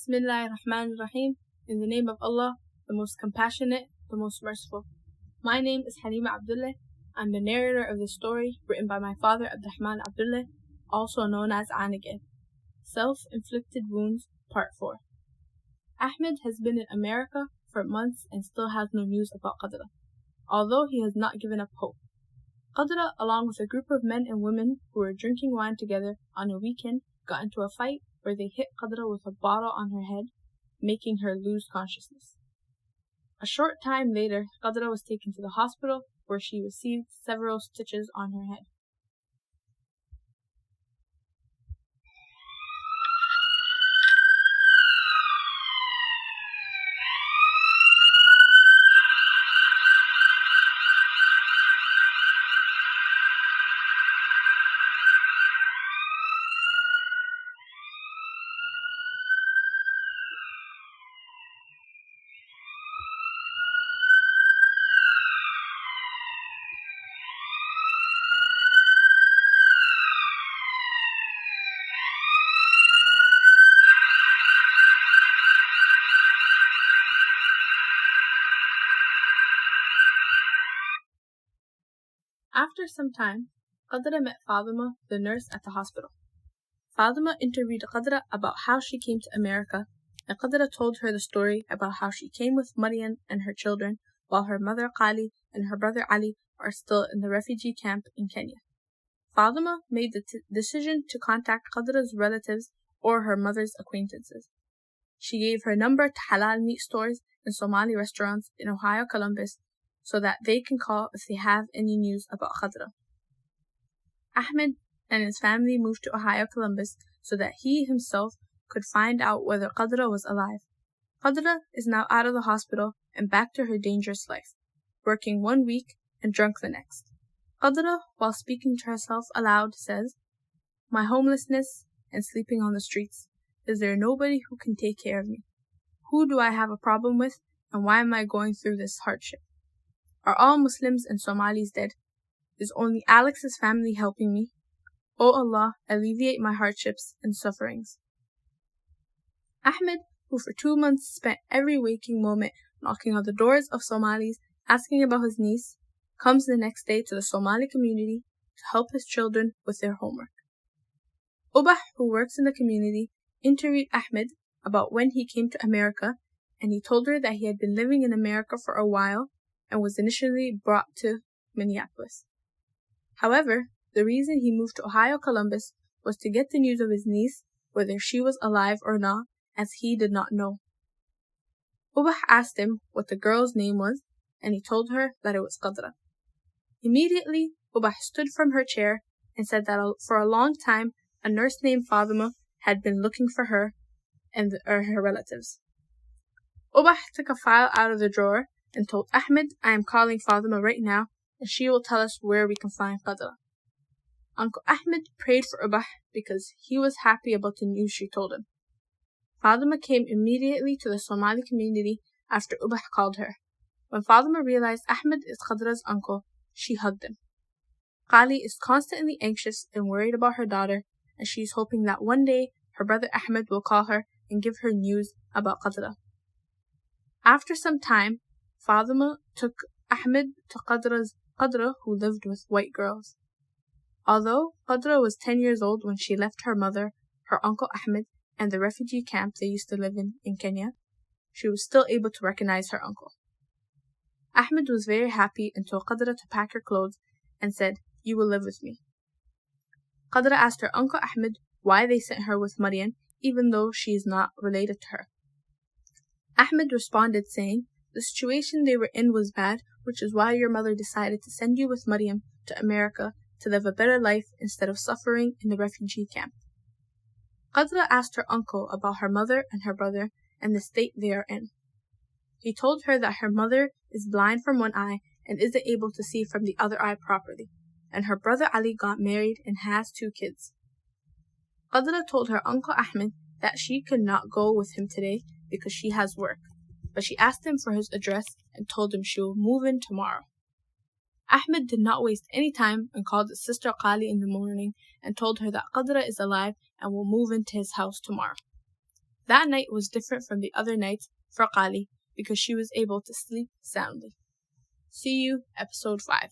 Bismillahirrahmanirrahim. In the name of Allah, the most compassionate, the most merciful. My name is Halima Abdullah. I'm the narrator of this story written by my father Abdurrahman Abdullah, also known as Anigid. Self-Inflicted Wounds, Part 4. Ahmed has been in America for months and still has no news about Qadra, although he has not given up hope. Qadra, along with a group of men and women who were drinking wine together on a weekend, got into a fight where they hit Qadra with a bottle on her head, making her lose consciousness. A short time later, Qadra was taken to the hospital where she received several stitches on her head. After some time, Qadra met Fatima, the nurse at the hospital. Fatima interviewed Qadra about how she came to America, and Qadra told her the story about how she came with Maryam and her children while her mother Qali and her brother Ali are still in the refugee camp in Kenya. Fatima made the decision to contact Qadra's relatives or her mother's acquaintances. She gave her number to halal meat stores and Somali restaurants in Ohio, Columbus, so that they can call if they have any news about Qadra. Ahmed and his family moved to Ohio, Columbus, so that he himself could find out whether Qadra was alive. Qadra is now out of the hospital and back to her dangerous life, working 1 week and drunk the next. Qadra, while speaking to herself aloud, says, "My homelessness and sleeping on the streets. Is there nobody who can take care of me? Who do I have a problem with, and why am I going through this hardship? Are all Muslims and Somalis dead? Is only Alex's family helping me? O Allah, alleviate my hardships and sufferings." Ahmed, who for 2 months spent every waking moment knocking on the doors of Somalis asking about his niece, comes the next day to the Somali community to help his children with their homework. Ubah, who works in the community, interviewed Ahmed about when he came to America, and he told her that he had been living in America for a while and was initially brought to Minneapolis. However, the reason he moved to Ohio, Columbus was to get the news of his niece, whether she was alive or not, as he did not know. Ubah asked him what the girl's name was, and he told her that it was Qadra. Immediately, Ubah stood from her chair and said that for a long time, a nurse named Fatima had been looking for her and her relatives. Ubah took a file out of the drawer and told Ahmed, "I am calling Fatima right now, and she will tell us where we can find Qadra." Uncle Ahmed prayed for Ubah because he was happy about the news she told him. Fatima came immediately to the Somali community after Ubah called her. When Fatima realized Ahmed is Qadra's uncle, she hugged him. Qali is constantly anxious and worried about her daughter, and she is hoping that one day her brother Ahmed will call her and give her news about Qadra. After some time, Fatima took Ahmed to Qadra, who lived with white girls. Although Qadra was 10 years old when she left her mother, her uncle Ahmed, and the refugee camp they used to live in Kenya, she was still able to recognize her uncle. Ahmed was very happy and told Qadra to pack her clothes and said, "You will live with me." Qadra asked her uncle Ahmed why they sent her with Maryam, even though she is not related to her. Ahmed responded saying, "The situation they were in was bad, which is why your mother decided to send you with Maryam to America to live a better life instead of suffering in the refugee camp." Qadra asked her uncle about her mother and her brother and the state they are in. He told her that her mother is blind from one eye and isn't able to see from the other eye properly, and her brother Ali got married and has 2 kids. Qadra told her uncle Ahmed that she could not go with him today because she has work, but she asked him for his address and told him she will move in tomorrow. Ahmed did not waste any time and called his sister Qali in the morning and told her that Qadra is alive and will move into his house tomorrow. That night was different from the other nights for Qali because she was able to sleep soundly. See you episode 5.